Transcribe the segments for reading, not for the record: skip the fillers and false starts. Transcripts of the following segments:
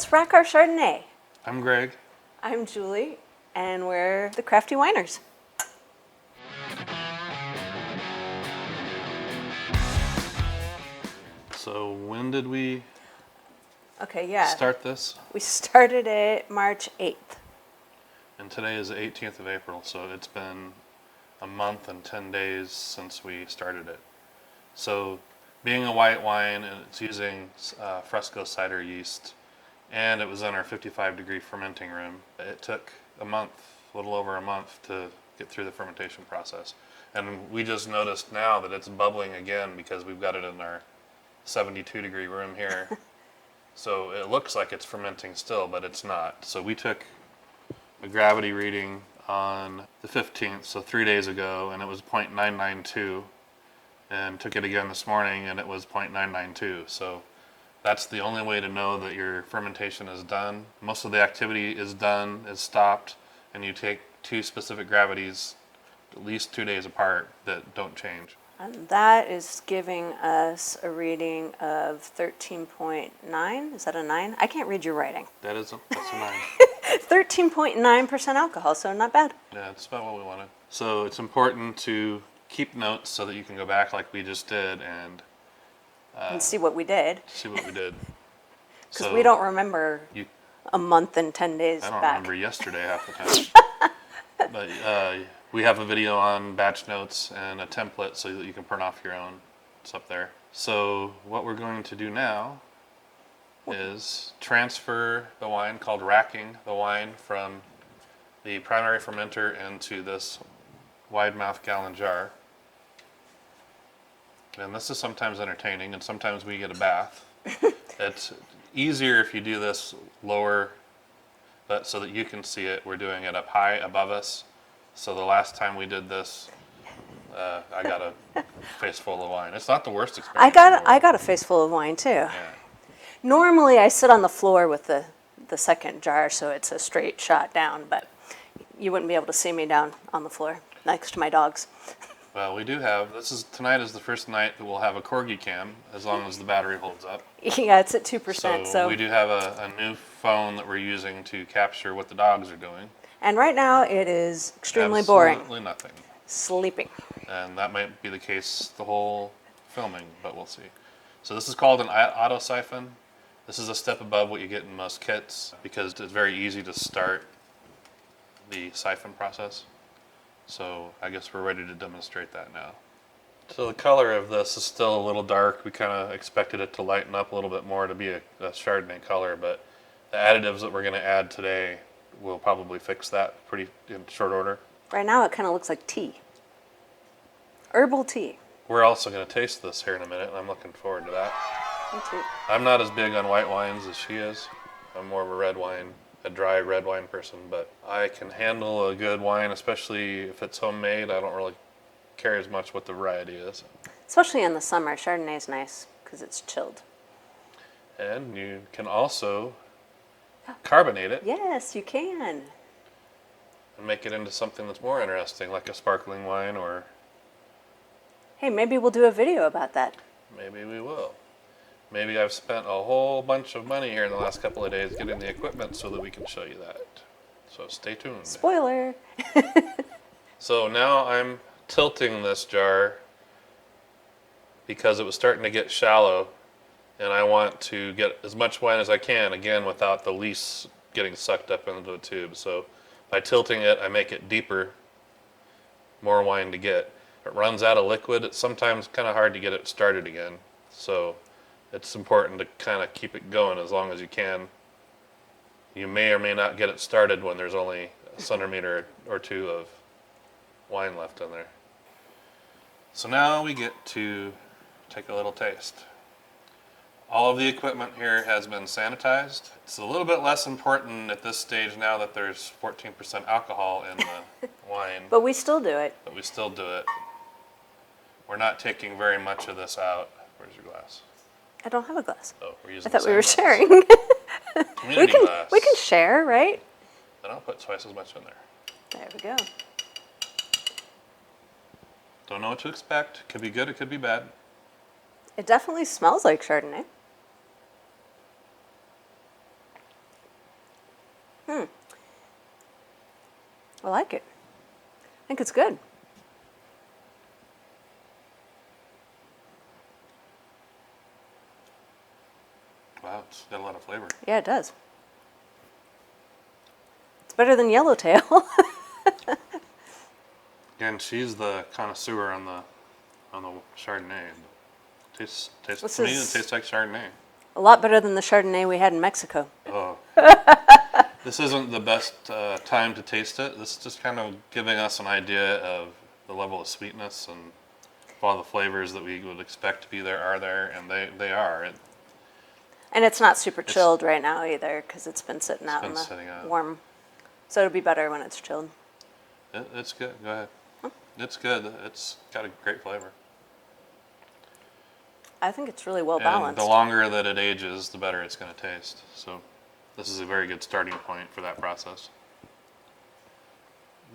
Let's rack our Chardonnay. I'm Greg. I'm Julie, and we're the Crafty Winers. So when did we start this? We started it March 8th. And today is the 18th of April, so it's been a month and 10 days since we started it. So being a white wine, and it's using Fresco cider yeast, and it was in our 55-degree fermenting room, it took a little over a month to get through the fermentation process. And we just noticed now that it's bubbling again because we've got it in our 72-degree room here. So it looks like it's fermenting still, but it's not. So we took a gravity reading on the 15th, so 3 days ago, and it was 0.992, and took it again this morning, and it was 0.992. So that's the only way to know that your fermentation is done. Most of the activity is done, is stopped, and you take two specific gravities at least 2 days apart that don't change. And that is giving us a reading of 13.9. Is that a 9? I can't read your writing. That's a 9. 13.9% alcohol, so not bad. Yeah, that's about what we wanted. So it's important to keep notes so that you can go back like we just did and see what we did. Because we don't remember a month and 10 days I don't back. remember yesterday half the time. But we have a video on batch notes and a template so that you can print off your own. It's up there. So what we're going to do now is transfer the wine, called racking the wine, from the primary fermenter into this wide mouth gallon jar. And this is sometimes entertaining, and sometimes we get a bath. It's easier if you do this lower, but so that you can see it. We're doing it up high above us. So the last time we did this, I got a face full of wine. It's not the worst experience. I got a face full of wine too. Yeah. Normally I sit on the floor with the second jar, so it's a straight shot down, but you wouldn't be able to see me down on the floor next to my dogs. Well, we do have, tonight is the first night that we'll have a CorgiCam, as long as the battery holds up. Yeah, it's at 2%. So we do have a new phone that we're using to capture what the dogs are doing. And right now it is extremely boring. Absolutely nothing. Sleeping. And that might be the case the whole filming, but we'll see. So this is called an auto siphon. This is a step above what you get in most kits because it's very easy to start the siphon process. So I guess we're ready to demonstrate that now. So the color of this is still a little dark. We kind of expected it to lighten up a little bit more to be a Chardonnay color, but the additives that we're going to add today will probably fix that in short order. Right now it kind of looks like tea. Herbal tea. We're also going to taste this here in a minute, and I'm looking forward to that. Me too. I'm not as big on white wines as she is. I'm more of a dry red wine person, but I can handle a good wine, especially if it's homemade. I don't really care as much what the variety is. Especially in the summer, Chardonnay's nice because it's chilled. And you can also carbonate it. Yes, you can. And make it into something that's more interesting, like a sparkling wine, or hey, maybe we'll do a video about that. Maybe we will. Maybe I've spent a whole bunch of money here in the last couple of days getting the equipment so that we can show you that. So stay tuned. Spoiler. So now I'm tilting this jar because it was starting to get shallow, and I want to get as much wine as I can, again, without the lees getting sucked up into the tube. So by tilting it, I make it deeper, more wine to get. If it runs out of liquid, it's sometimes kind of hard to get it started again. So it's important to kind of keep it going as long as you can. You may or may not get it started when there's only a centimeter or two of wine left in there. So now we get to take a little taste. All of the equipment here has been sanitized. It's a little bit less important at this stage now that there's 14% alcohol in the wine. But we still do it. We're not taking very much of this out. Where's your glass? I don't have a glass. Oh, we're using I thought we were glass. sharing. Community glass. We can share, right? Then I'll put twice as much in there. There we go. Don't know what to expect. Could be good, it could be bad. It definitely smells like Chardonnay. I like it. I think it's good. Wow, it's got a lot of flavor. Yeah, it does. It's better than Yellowtail. Again, she's the connoisseur on the Chardonnay. Tastes to me, it tastes like Chardonnay. A lot better than the Chardonnay we had in Mexico. Oh. This isn't the best time to taste it. This is just kind of giving us an idea of the level of sweetness and all the flavors that we would expect to be there are there, and they are. And it's not super chilled right now either because it's been sitting out in sitting the out. warm. So it'll be better when it's chilled. It's good. Go ahead. It's good. It's got a great flavor. I think it's really well And balanced. the longer that it ages, the better it's going to taste. So this is a very good starting point for that process.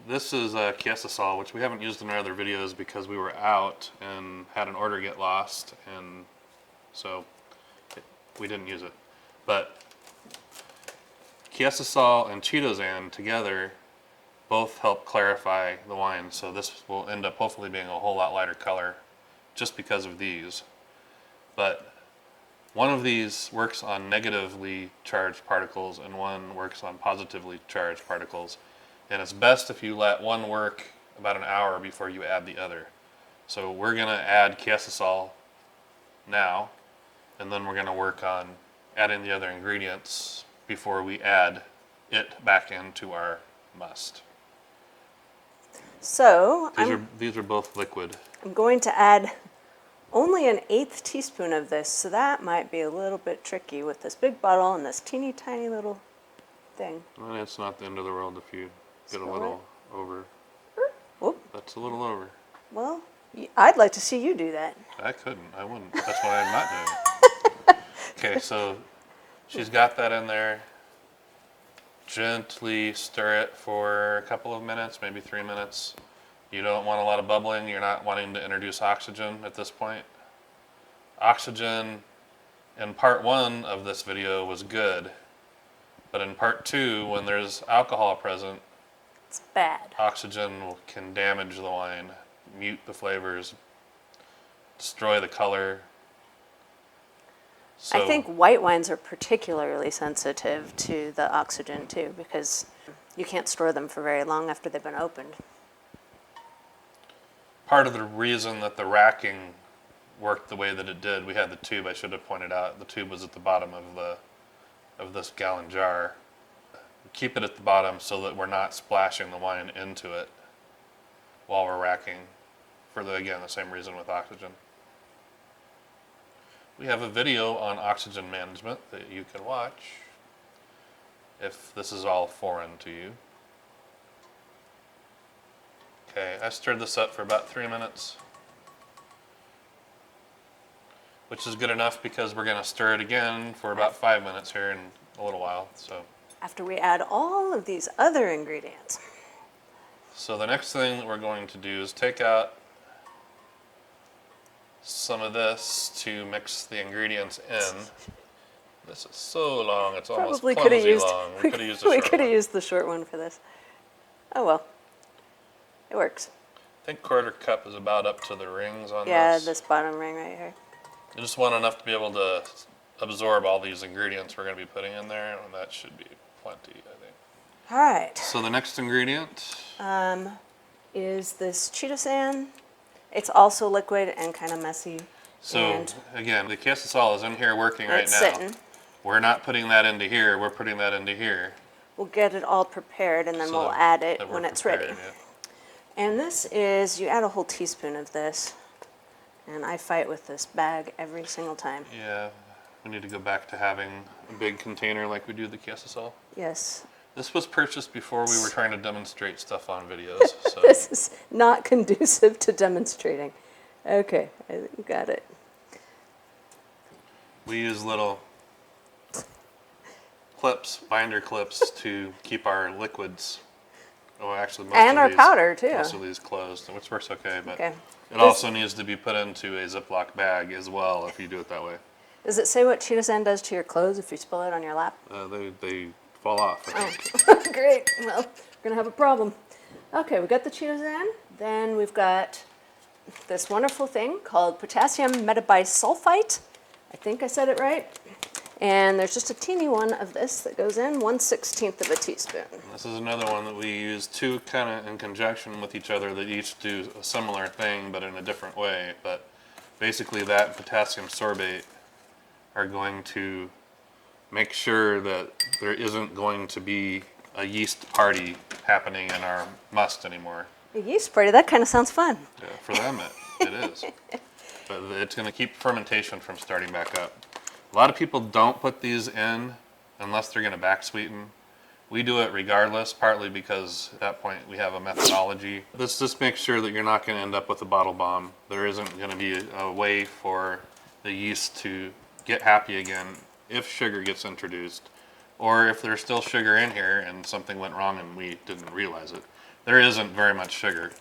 This is Chiesa, which we haven't used in our other videos because we were out and had an order get lost, and so we didn't use it. But Chiesa and Chardonnay together both help clarify the wine, so this will end up hopefully being a whole lot lighter color just because of these. But one of these works on negatively charged particles and one works on positively charged particles. And it's best if you let one work about an hour before you add the other. So we're going to add Chiesa now, and then we're going to work on adding the other ingredients before we add it back into our must. So These are both liquid. I'm going to add only 1/8 teaspoon of this, so that might be a little bit tricky with this big bottle and this teeny tiny little thing. Well, it's not the end of the world if you get a Smell little over. Whoop. That's a little over. Well, I'd like to see you do that. I couldn't. I wouldn't. That's why I'm not doing it. Okay, so she's got that in there. Gently stir it for a couple of minutes, maybe 3 minutes. You don't want a lot of bubbling. You're not wanting to introduce oxygen at this point. Oxygen in part 1 of this video was good, but in part 2, when there's alcohol present, It's bad. oxygen can damage the wine, mute the flavors, destroy the color. So, I think white wines are particularly sensitive to the oxygen too, because you can't store them for very long after they've been opened. part of the reason that the racking worked the way that it did, we had the tube, I should have pointed out, the tube was at the bottom of this gallon jar. Keep it at the bottom so that we're not splashing the wine into it while we're racking, for again, the same reason with oxygen. We have a video on oxygen management that you can watch if this is all foreign to you. Okay, I stirred this up for about 3 minutes, which is good enough because we're going to stir it again for about 5 minutes here in a little while. After we add all of these other ingredients. So the next thing that we're going to do is take out some of this to mix the ingredients in. This is so long, it's almost Probably could have clumsy used. long. We could have used a We short could have one. used the short one for this. Oh well, it works. I think 1/4 cup is about up to the rings on Yeah, this. this bottom ring right here. You just want enough to be able to absorb all these ingredients we're going to be putting in there, and that should be plenty, I think. All right. So the next ingredient, Is this Chardonnay? It's also liquid and kind of messy. so and again, the queso is in here working right it's now. sitting. We're not putting that into here, we're putting that into here. We'll get it all prepared and then so we'll add it that we're when it's prepared, ready. yeah. And this is, you add a whole teaspoon of this. And I fight with this bag every single time. Yeah, we need to go back to having a big container like we do the queso. Yes. This was purchased before we were trying to demonstrate stuff on videos. So This is not conducive to demonstrating. Okay, I think you got it. we use little clips, binder clips, to keep our liquids. Oh, actually, most And of our these, powder, too. Most of these closed, which works okay, but Okay. it also needs to be put into a Ziploc bag as well if you do it that way. Does it say what Chardonnay does to your clothes if you spill it on your lap? They fall off. I think. Oh, great. Well, we're going to have a problem. Okay, we got the Cheetos in. Then we've got this wonderful thing called potassium metabisulfite. I think I said it right. And there's just a teeny one of this that goes in, 1/16 of a teaspoon. This is another one that we use two kind of in conjunction with each other that each do a similar thing but in a different way. But basically that and potassium sorbate are going to make sure that there isn't going to be a yeast party happening in our must anymore. A yeast party, that kind of sounds fun. Yeah, for them it is. But it's going to keep fermentation from starting back up. A lot of people don't put these in unless they're going to back sweeten. We do it regardless, partly because at that point we have a methodology. This just makes sure that you're not going to end up with a bottle bomb. There isn't going to be a way for the yeast to get happy again if sugar gets introduced, or if there's still sugar in here and something went wrong and we didn't realize it. There isn't very much sugar.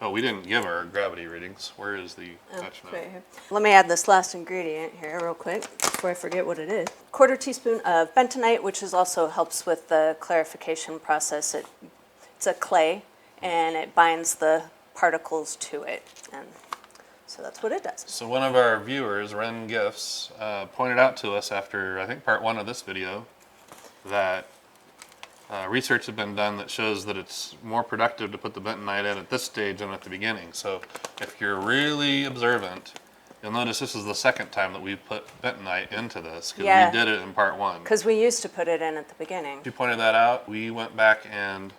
Oh, we didn't give our gravity readings. Where is the touch note? Right here. Let me add this last ingredient here real quick before I forget what it is. 1/4 teaspoon of bentonite, which is also helps with the clarification process. It's a clay and it binds the particles to it. And so that's what it does. So one of our viewers, Ren Gifts, pointed out to us after, I think, part 1 of this video, that research had been done that shows that it's more productive to put the bentonite in at this stage than at the beginning. So if you're really observant, you'll notice this is the second time that we've put bentonite into this, because Yeah. we did it in part 1. Because we used to put it in at the beginning. She pointed that out. We went back and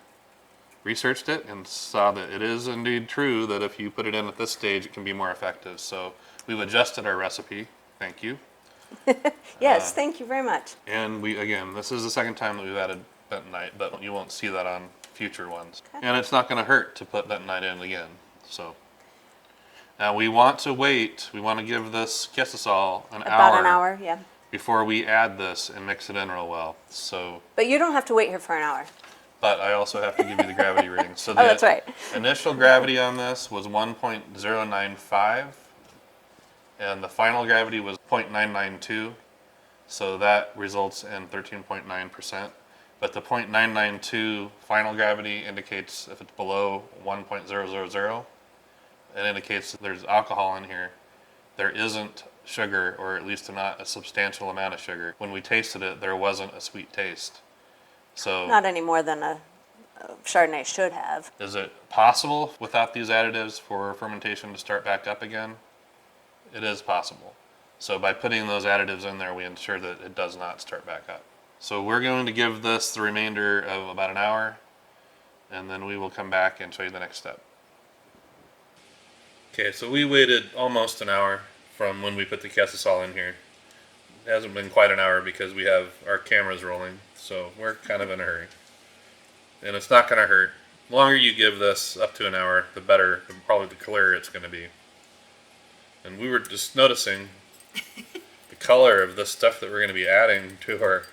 researched it and saw that it is indeed true that if you put it in at this stage, it can be more effective. So we've adjusted our recipe. Thank you. Yes, thank you very much. And we, again, this is the second time that we've added bentonite, but you won't see that on future ones. Okay. And it's not going to hurt to put bentonite in again. So now we want to wait. We want to give this quesosol About an hour, yeah. before we add this and mix it in real well. So, But you don't have to wait here for an hour. but I also have to give you the gravity reading. So Oh, that's right. initial gravity on this was 1.095, and the final gravity was 0.992. So that results in 13.9%. But the 0.992 final gravity indicates if it's below 1.000, it indicates that there's alcohol in here. There isn't sugar, or at least not a substantial amount of sugar. When we tasted it, there wasn't a sweet taste. So Not any more than a Chardonnay should have. is it possible without these additives for fermentation to start back up again? It is possible. So by putting those additives in there, we ensure that it does not start back up. So we're going to give this the remainder of about an hour, and then we will come back and show you the next step. Okay, so we waited almost an hour from when we put the quesosol in here. It hasn't been quite an hour because we have our cameras rolling, so we're kind of in a hurry. And it's not going to hurt. The longer you give this, up to an hour, the better, probably the clearer it's going to be. And we were just noticing the color of the stuff that we're going to be adding to our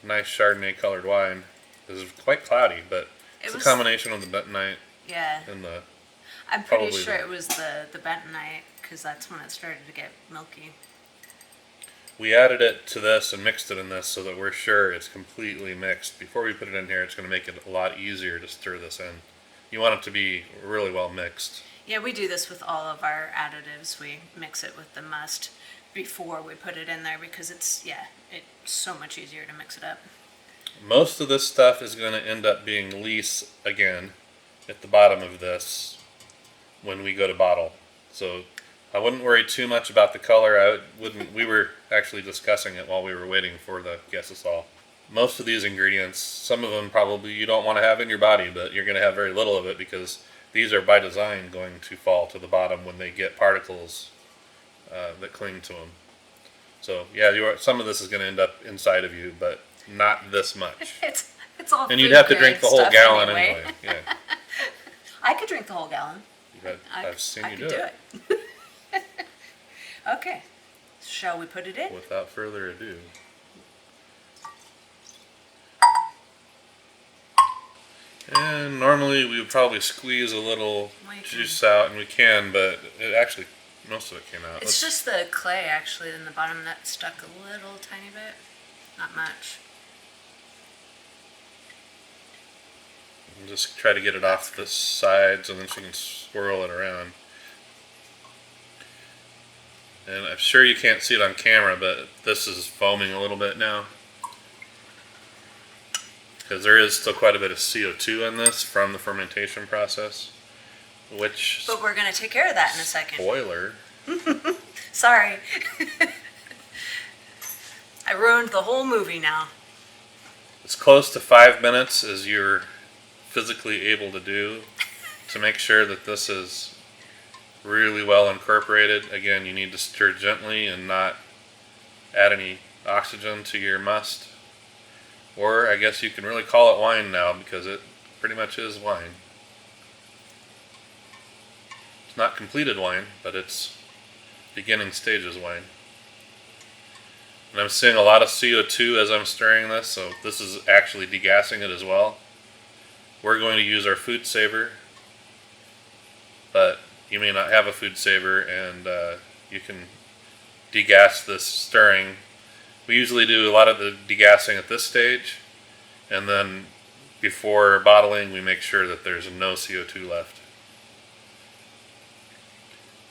nice Chardonnay colored wine is quite cloudy, but it's a combination of the bentonite Yeah, and the... I'm pretty probably sure the- it was the bentonite, because that's when it started to get milky. We added it to this and mixed it in this so that we're sure it's completely mixed. Before we put it in here, it's going to make it a lot easier to stir this in. You want it to be really well mixed. Yeah, we do this with all of our additives. We mix it with the must before we put it in there because it's so much easier to mix it up. Most of this stuff is going to end up being lees again at the bottom of this when we go to bottle. So I wouldn't worry too much about the color. I wouldn't. We were actually discussing it while we were waiting for the quesosol. Most of these ingredients, some of them probably you don't want to have in your body, but you're going to have very little of it because these are by design going to fall to the bottom when they get particles that cling to them. So yeah, some of this is going to end up inside of you, but not this much. It's all. And you'd have to drink the whole gallon anyway. Yeah, I could drink the whole gallon. I've seen I you could do it. Okay, shall we put it in? Without further ado. And normally we would probably squeeze a little juice out, and we can, but it actually, most of it came out. It's just the clay actually in the bottom that stuck a little tiny bit, not much. And just try to get it off the sides, and then she can swirl it around. And I'm sure you can't see it on camera, but this is foaming a little bit now. Because there is still quite a bit of CO2 in this from the fermentation process. Which... But we're going to take care of that in a second. Spoiler. Sorry. I ruined the whole movie now. As close to 5 minutes as you're physically able to do to make sure that this is really well incorporated. Again, you need to stir gently and not add any oxygen to your must. Or I guess you can really call it wine now, because it pretty much is wine. It's not completed wine, but it's beginning stages wine. And I'm seeing a lot of CO2 as I'm stirring this, so this is actually degassing it as well. We're going to use our food saver, but you may not have a food saver, and you can degas this stirring. We usually do a lot of the degassing at this stage, and then before bottling we make sure that there's no CO2 left.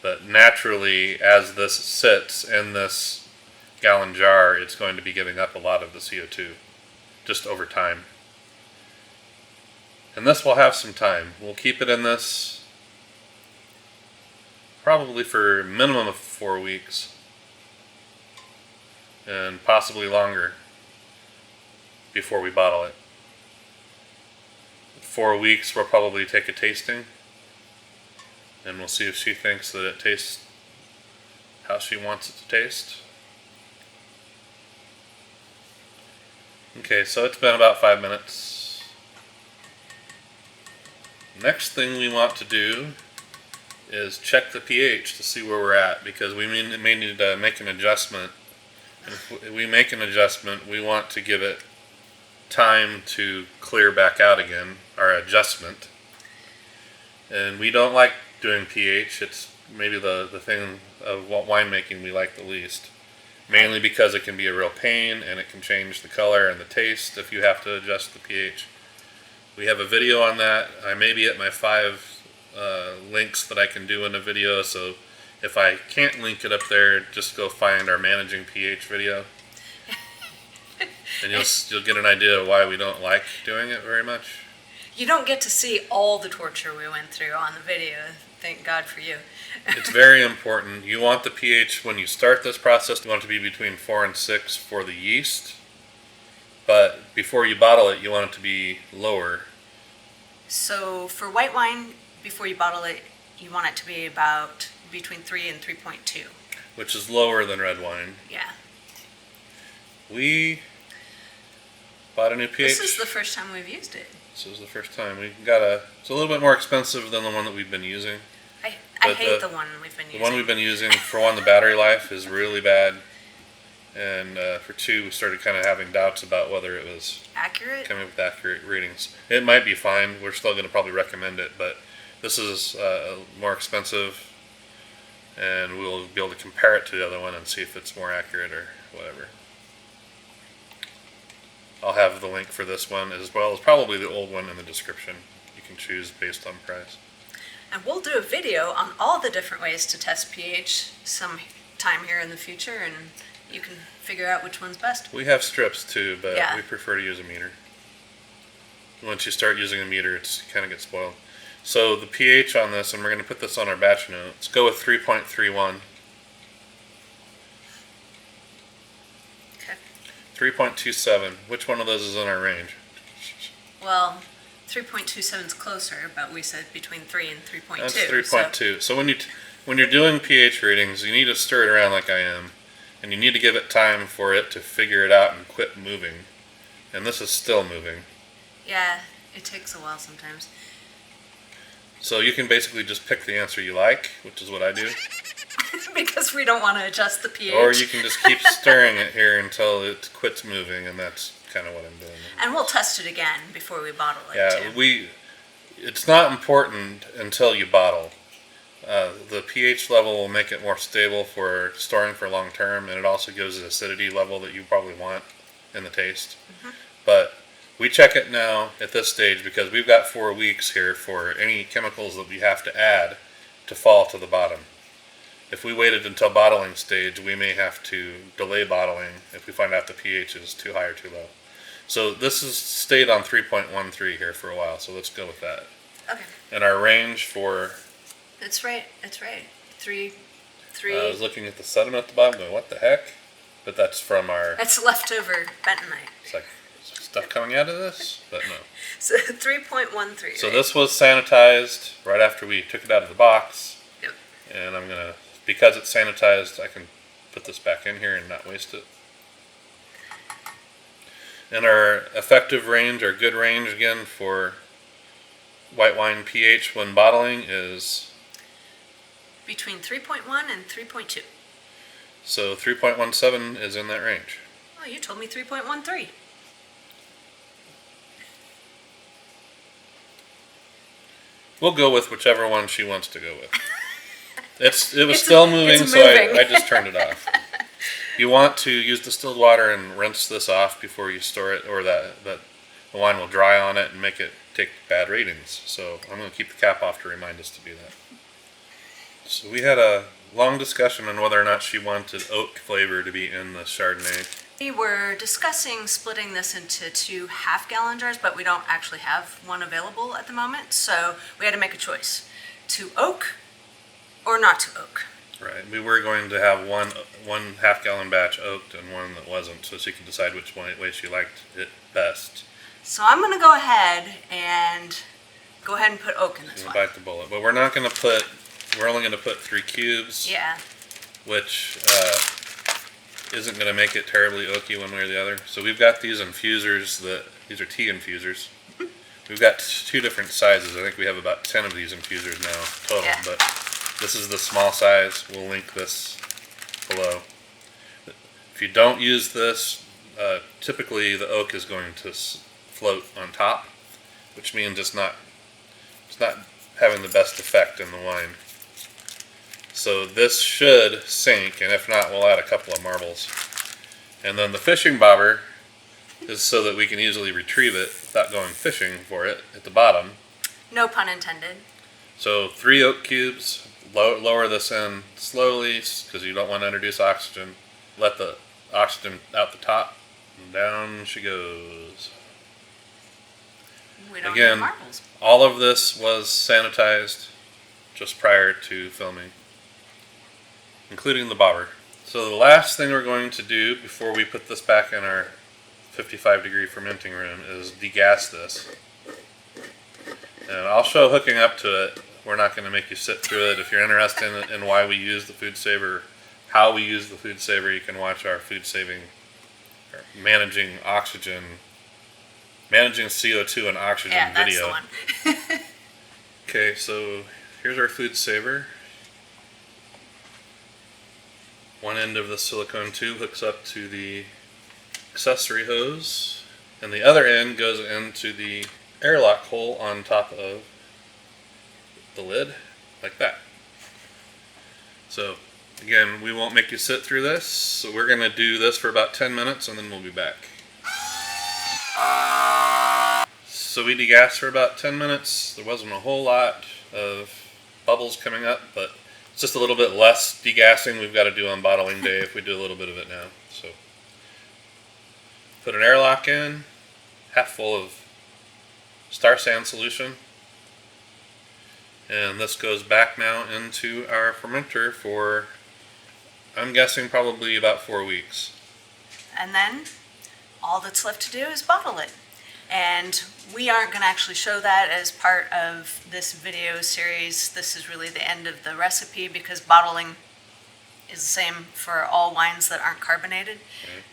But naturally, as this sits in this gallon jar, it's going to be giving up a lot of the CO2 just over time. And this will have some time. We'll keep it in this probably for a minimum of 4 weeks, and possibly longer before we bottle it. 4 weeks we'll probably take a tasting, and we'll see if she thinks that it tastes how she wants it to taste. Okay, so it's been about 5 minutes. Next thing we want to do is check the pH to see where we're at, because we may need to make an adjustment. And if we make an adjustment, we want to give it time to clear back out again, our adjustment. And we don't like doing pH. It's maybe the thing of winemaking we like the least. Mainly because it can be a real pain, and it can change the color and the taste if you have to adjust the pH. We have a video on that. I may be at my 5 links that I can do in a video, so if I can't link it up there, just go find our managing pH video, and you'll get an idea of why we don't like doing it very much. You don't get to see all the torture we went through on the video. Thank God for you. It's very important. You want the pH when you start this process, you want it to be between 4 and 6 for the yeast, but before you bottle it, you want it to be lower. So for white wine, before you bottle it, you want it to be about between 3 and 3.2. Which is lower than red wine. Yeah. We bought a new pH. This is the first time we've used it. This is the first time. It's a little bit more expensive than the one that we've been using. I hate the one we've been using. The one we've been using, for one, the battery life is really bad. And for two, we started kind of having doubts about whether it was accurate, coming with accurate readings. It might be fine. We're still going to probably recommend it, but this is more expensive, and we'll be able to compare it to the other one and see if it's more accurate or whatever. I'll have the link for this one, as well as probably the old one, in the description. You can choose based on price. And we'll do a video on all the different ways to test pH sometime here in the future, and you can figure out which one's best. We have strips too, but yeah, we prefer to use a meter. Once you start using a meter, it kind of gets spoiled. So the pH on this, and we're going to put this on our batch note, let's go with 3.31. Okay. 3.27. Which one of those is in our range? Well, 3.27 is closer, but we said between 3 and 3.2. That's 3.2. So when you're doing pH readings, you need to stir it around like I am, and you need to give it time for it to figure it out and quit moving. And this is still moving. Yeah, it takes a while sometimes. So you can basically just pick the answer you like, which is what I do. Because we don't want to adjust the pH. Or you can just keep stirring it here until it quits moving, and that's kind of what I'm doing. And we'll test it again before we bottle it, yeah, too. It's not important until you bottle. The pH level will make it more stable for storing for long term, and it also gives the acidity level that you probably want in the taste. Mm-hmm. But We check it now at this stage because we've got 4 weeks here for any chemicals that we have to add to fall to the bottom. If we waited until bottling stage, we may have to delay bottling if we find out the pH is too high or too low. So this has stayed on 3.13 here for a while, so let's go with that. Okay. And our range for... It's right. Three. I was looking at the sediment at the bottom going, what the heck? But that's from our... That's leftover bentonite. It's like, is there stuff coming out of this? But no. So 3.13. So this was sanitized right after we took it out of the box. Yep. And I'm going to, because it's sanitized, I can put this back in here and not waste it. And our effective range, our good range again for white wine pH when bottling is... Between 3.1 and 3.2. So 3.17 is in that range. Oh, you told me 3.13. We'll go with whichever one she wants to go with. It was It's still moving, so moving. I just turned it off. You want to use distilled water and rinse this off before you store it, or that the wine will dry on it and make it take bad ratings. So I'm going to keep the cap off to remind us to do that. So we had a long discussion on whether or not she wanted oak flavor to be in the Chardonnay. We were discussing splitting this into 2 half-gallon jars, but we don't actually have one available at the moment, so we had to make a choice. To oak or not to oak. Right. We were going to have one half-gallon batch oaked and one that wasn't, so she could decide which way she liked it best. So I'm going to go ahead and put oak in this We'll one. bite the bullet, but we're not going to put. We're only going to put 3 cubes. Yeah. Which isn't going to make it terribly oaky one way or the other. So we've got these infusers these are tea infusers. We've got 2 different sizes. I think we have about 10 of these infusers now total, Yeah. but this is the small size. We'll link this below. If you don't use this, typically the oak is going to float on top, which means it's not having the best effect in the wine. So this should sink, and if not, we'll add a couple of marbles. And then the fishing bobber is so that we can easily retrieve it without going fishing for it at the bottom. No pun intended. So 3 oak cubes, lower this in slowly because you don't want to introduce oxygen. Let the oxygen out the top, and down she goes. We don't Again, need marbles. all of this was sanitized just prior to filming, including the bobber. So the last thing we're going to do before we put this back in our 55-degree fermenting room is degas this. And I'll show hooking up to it. We're not going to make you sit through it. If you're interested in why we use the food saver, how we use the food saver, you can watch our food saving, or managing CO2 and oxygen Yeah, that's video. the one. Okay, so here's our food saver. One end of the silicone tube hooks up to the accessory hose, and the other end goes into the airlock hole on top of the lid, like that. So again, we won't make you sit through this, so we're going to do this for about 10 minutes and then we'll be back. So we degassed for about 10 minutes. There wasn't a whole lot of bubbles coming up, but it's just a little bit less degassing we've got to do on bottling day if we do a little bit of it now. So put an airlock in, half full of Star Sand solution, and this goes back now into our fermenter for, I'm guessing, probably about 4 weeks. And then all that's left to do is bottle it. And we aren't going to actually show that as part of this video series. This is really the end of the recipe because bottling is the same for all wines that aren't carbonated.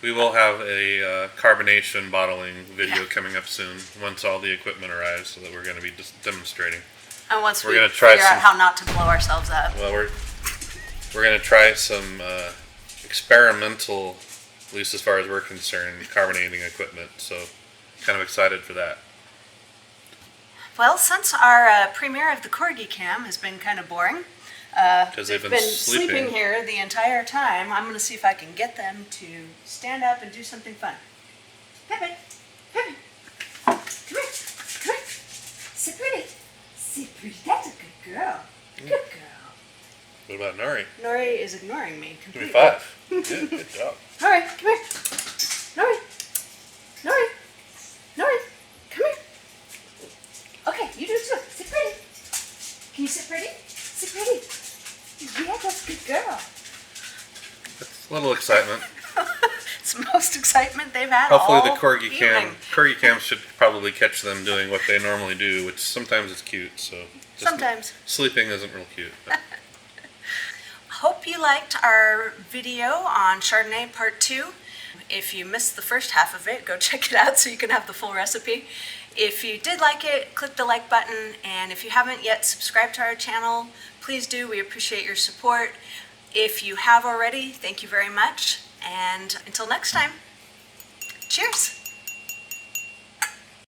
We will have a carbonation bottling video Yeah. coming up soon once all the equipment arrives, so that we're going to be just demonstrating. And once We're we gonna try figure out some- how not to blow ourselves up. Well, we're going to try some experimental, at least as far as we're concerned, carbonating equipment. So kind of excited for that. Well, since our premiere of the CorgiCam has been kind of boring, Because they've been sleeping sleeping. here the entire time, I'm going to see if I can get them to stand up and do something fun. Pepe, Pepe. about Nori? Nori is ignoring me Give me completely. 5. Good job. Nori, come here. Nori. Nori. Nori, come here. Okay, you do too. Sit pretty. Can you sit pretty? Sit pretty. Yeah, that's a good girl. That's a little excitement. It's the most excitement they've had Hopefully all the evening. CorgiCam should probably catch them doing what they normally do, which sometimes is cute. So just Sometimes. sleeping isn't real cute. But. Hope you liked our video on Chardonnay Part 2. If you missed the first half of it, go check it out so you can have the full recipe. If you did like it, click the like button, and if you haven't yet subscribed to our channel, please do. We appreciate your support. If you have already, thank you very much, and until next time, cheers!